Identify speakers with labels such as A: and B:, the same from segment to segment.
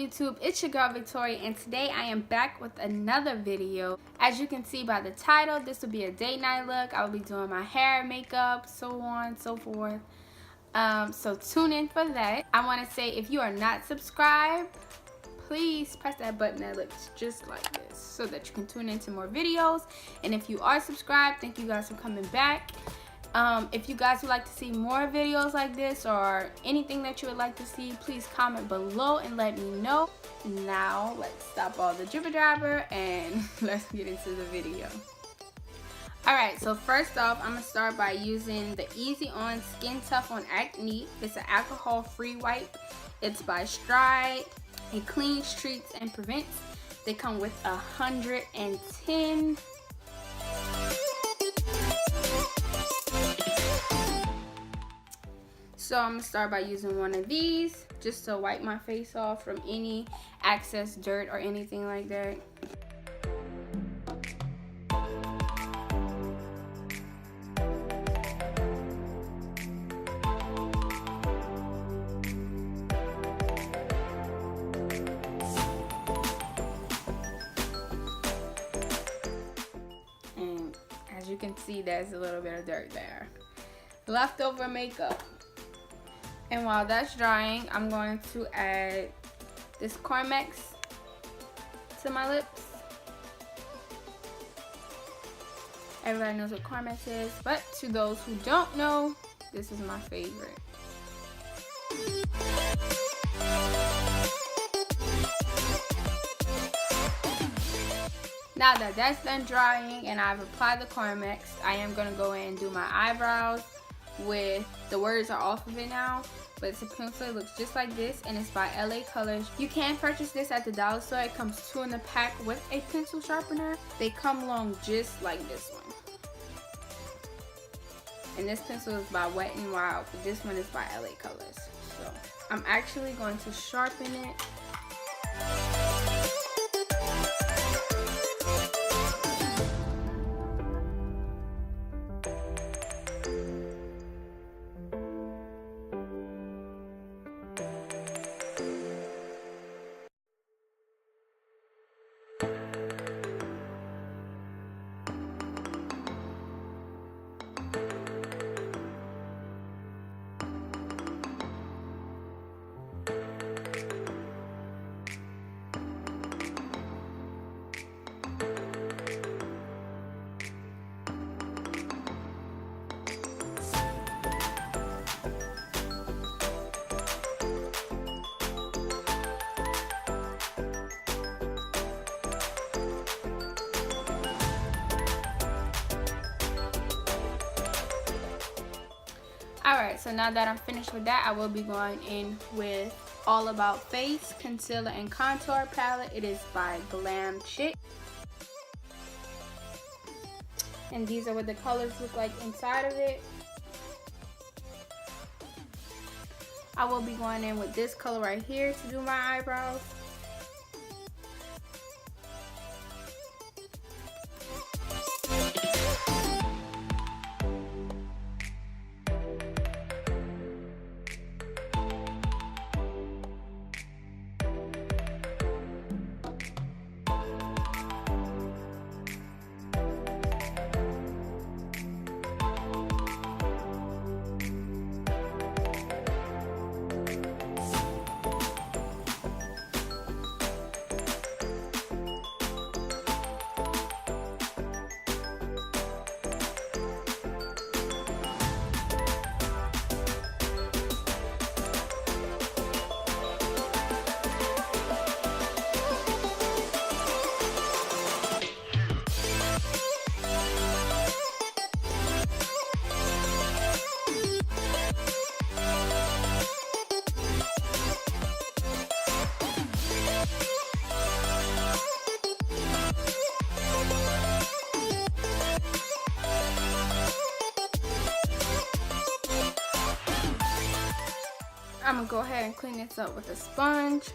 A: YouTube? It's your girl Victoria, and today I am back with another video. As you can see by the title, this will be a date night look. I will be doing my hair, makeup, so on, so forth. So tune in for that. I want to say, if you are not subscribed, please press that button that looks just like this so that you can tune into more videos. And if you are subscribed, thank you guys for coming back. If you guys would like to see more videos like this or anything that you would like to see, please comment below and let me know. Now let's stop all the jibber jabber and let's get into the video. Alright, so first off, I'm going to start by using the Easy On Skin Tough on Acne. It's an alcohol-free wipe. It's by Stride. It cleans, treats, and prevents. They come with 110. So I'm going to start by using one of these just to wipe my face off from any excess dirt or anything like that. And as you can see, there's a little bit of dirt there. Leftover makeup. And while that's drying, I'm going to add this Cormex to my lips. Everybody knows what Cormex is, but to those who don't know, this is my favorite. Now that that's done drying and I've applied the Cormex, I am going to go in and do my eyebrows. With the words are off of it now, but it's a pencil. It looks just like this, and it's by LA Colors. You can purchase this at the dollar store. It comes 2 in the pack with a pencil sharpener. They come along just like this one. And this pencil is by Wet n Wild, but this one is by LA Colors. So I'm actually going to sharpen it. Alright, so now that I'm finished with that, I will be going in with All About Face Concealer and Contour Palette. It is by Glam Chick. And these are what the colors look like inside of it. I will be going in with this color right here to do my eyebrows. I'm gonna go ahead and clean this up with a sponge.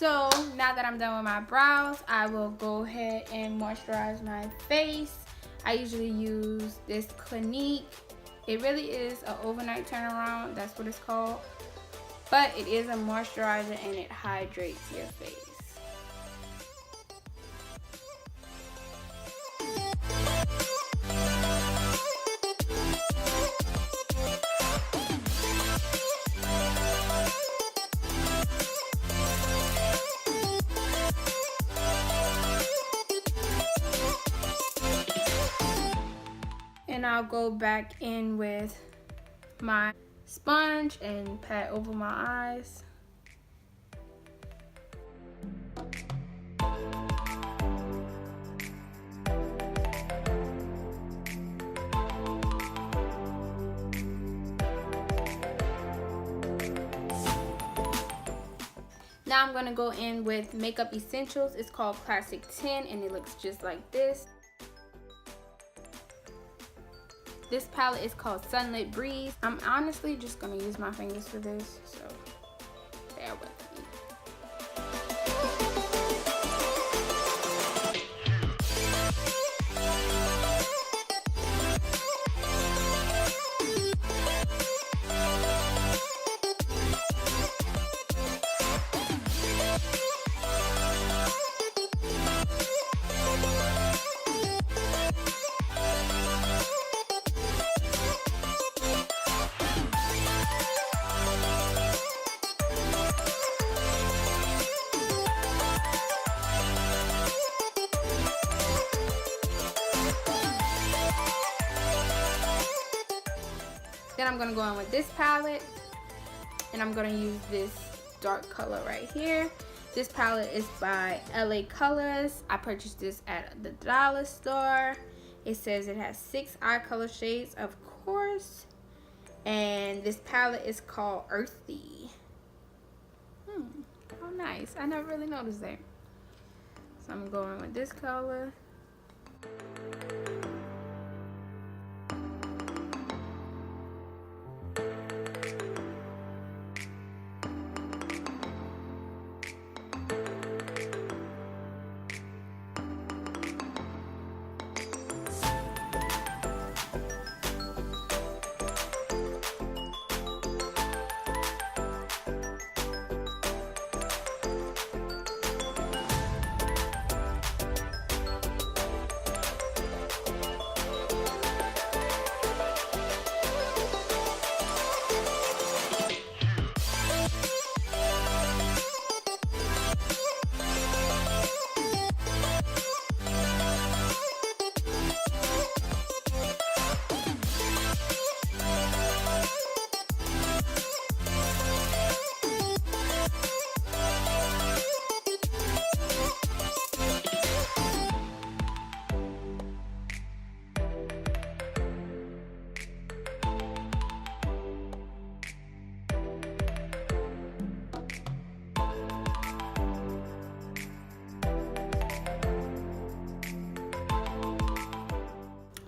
A: So now that I'm done with my brows, I will go ahead and moisturize my face. I usually use this Clinique. It really is an overnight turnaround, that's what it's called. But it is a moisturizer and it hydrates your face. And I'll go back in with my sponge and pat over my eyes. Now I'm going to go in with Makeup Essentials. It's called Classic 10 and it looks just like this. This palette is called Sunlit Breeze. I'm honestly just going to use my fingers for this, so bear with me. Then I'm going to go in with this palette, and I'm going to use this dark color right here. This palette is by LA Colors. I purchased this at the dollar store. It says it has 6 eye color shades, of course. And this palette is called Earthy. Oh nice. I never really noticed that. So I'm going with this color.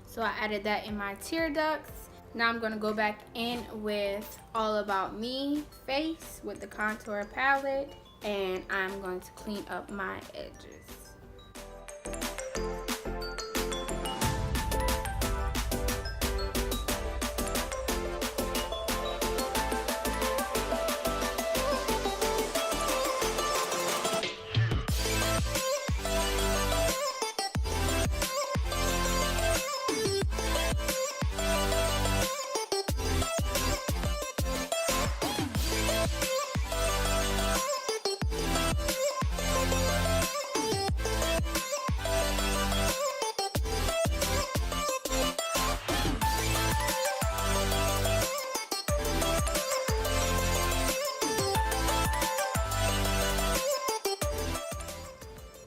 A: So I added that in my tear ducts. Now I'm going to go back in with All About Me face with the contour palette, and I'm going to clean up my edges.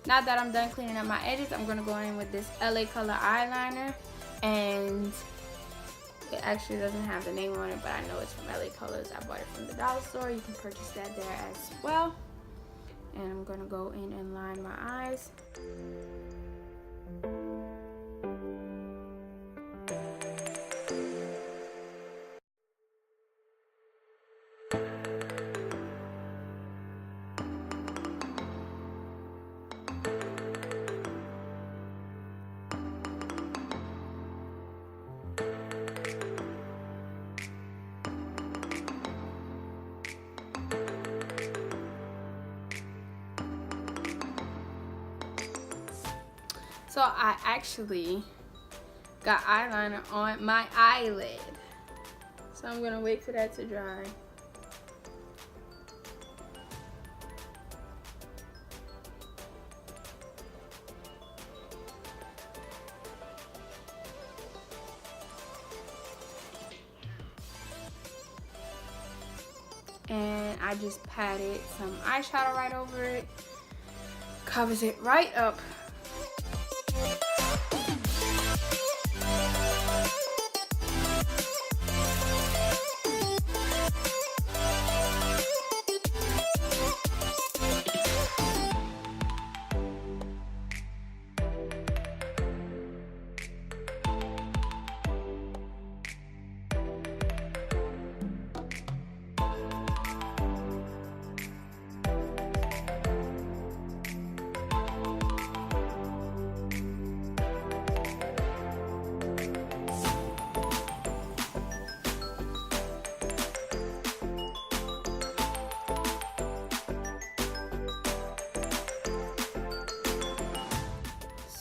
A: Now that I'm done cleaning up my edges, I'm going to go in with this LA Color eyeliner. And it actually doesn't have the name on it, but I know it's from LA Colors. I bought it from the dollar store. You can purchase that there as well. And I'm going to go in and line my eyes. So I actually got eyeliner on my eyelid. So I'm gonna wait for that to dry. And I just patted some eyeshadow right over it. Covers it right up.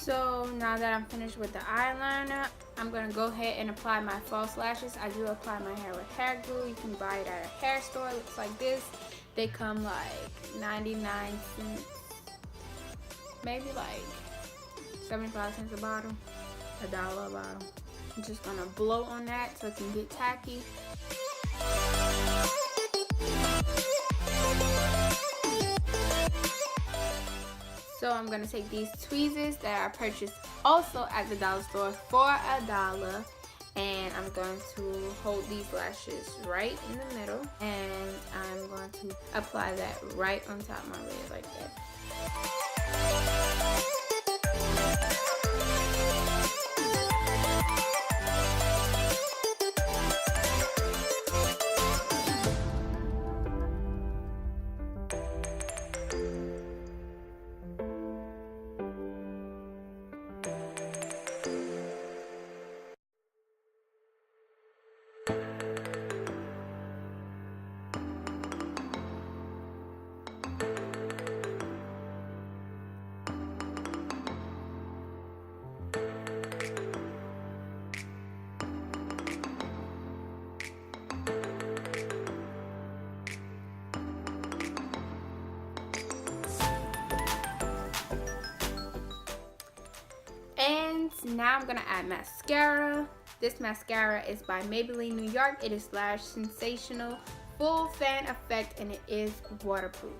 A: So now that I'm finished with the eyeliner, I'm going to go ahead and apply my false lashes. I do apply my hair with hair glue. You can buy it at a hair store. It looks like this. They come like 99 cents, maybe like 75 cents a bottle, $1 a bottle. I'm just going to blow on that so it can get tacky. So I'm going to take these tweezers that I purchased also at the dollar store for $1, and I'm going to hold these lashes right in the middle, and I'm going to apply that right on top of my lid like that. And now I'm gonna add mascara. This mascara is by Maybelline New York. It is Lash Sensational Full Fan Effect, and it is waterproof.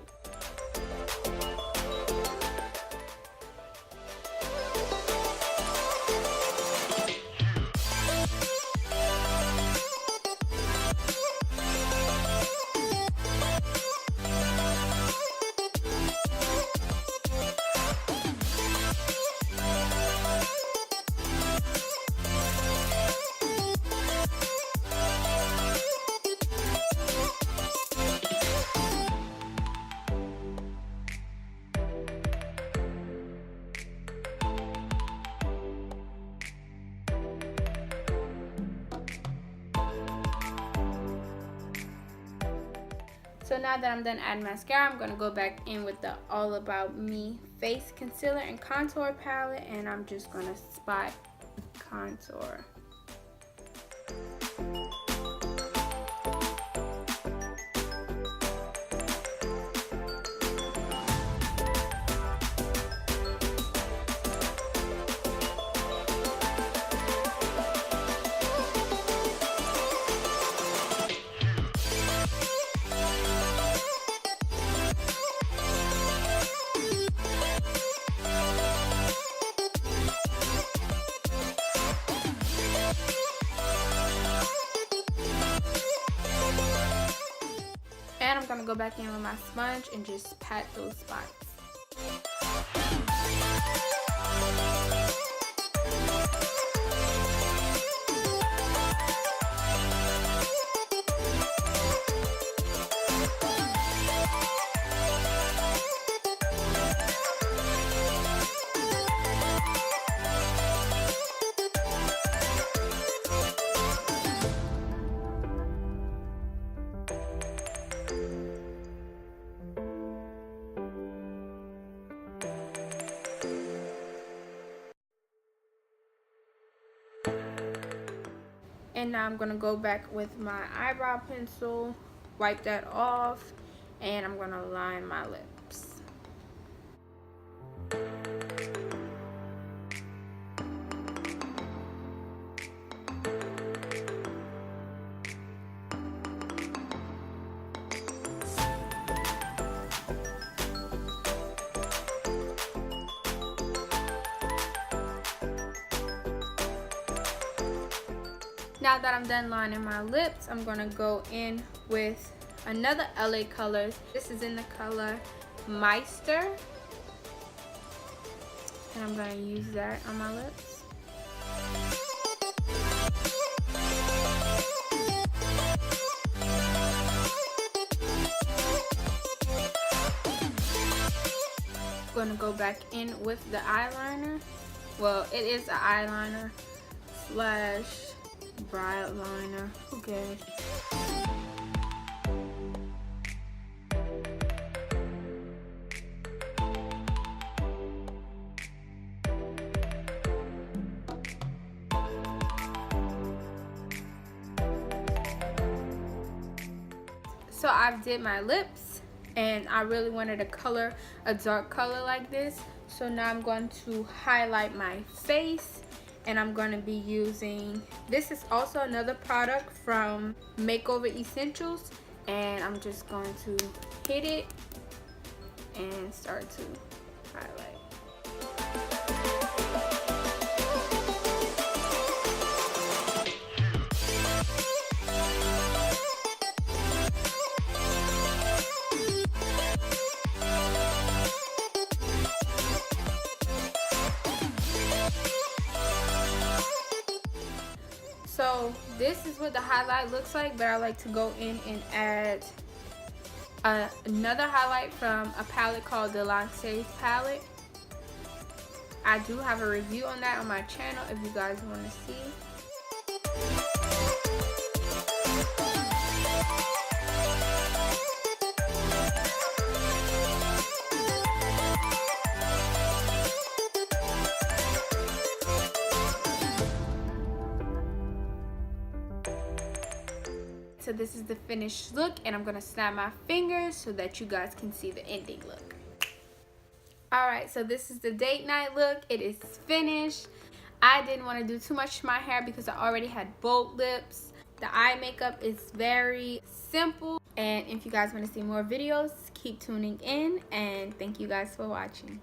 A: So now that I'm done adding mascara, I'm going to go back in with the All About Me Face Concealer and Contour Palette, and I'm just going to spot contour. And I'm going to go back in with my sponge and just pat those spots. And now I'm going to go back with my eyebrow pencil, wipe that off, and I'm going to line my lips. Now that I'm done lining my lips, I'm going to go in with another LA Colors. This is in the color Meister. And I'm going to use that on my lips. I'm going to go back in with the eyeliner. Well, it is an eyeliner slash brow liner. Who cares? So I did my lips, and I really wanted a dark color like this. So now I'm going to highlight my face, and I'm going to be using, this is also another product from Makeover Essentials, and I'm just going to hit it and start to highlight. So this is what the highlight looks like, but I like to go in and add another highlight from a palette called the Lance's palette. I do have a review on that on my channel if you guys want to see. So this is the finished look, and I'm gonna snap my fingers so that you guys can see the ending look. Alright, so this is the date night look. It is finished. I didn't want to do too much to my hair because I already had bold lips. The eye makeup is very simple, and if you guys want to see more videos, keep tuning in, and thank you guys for watching.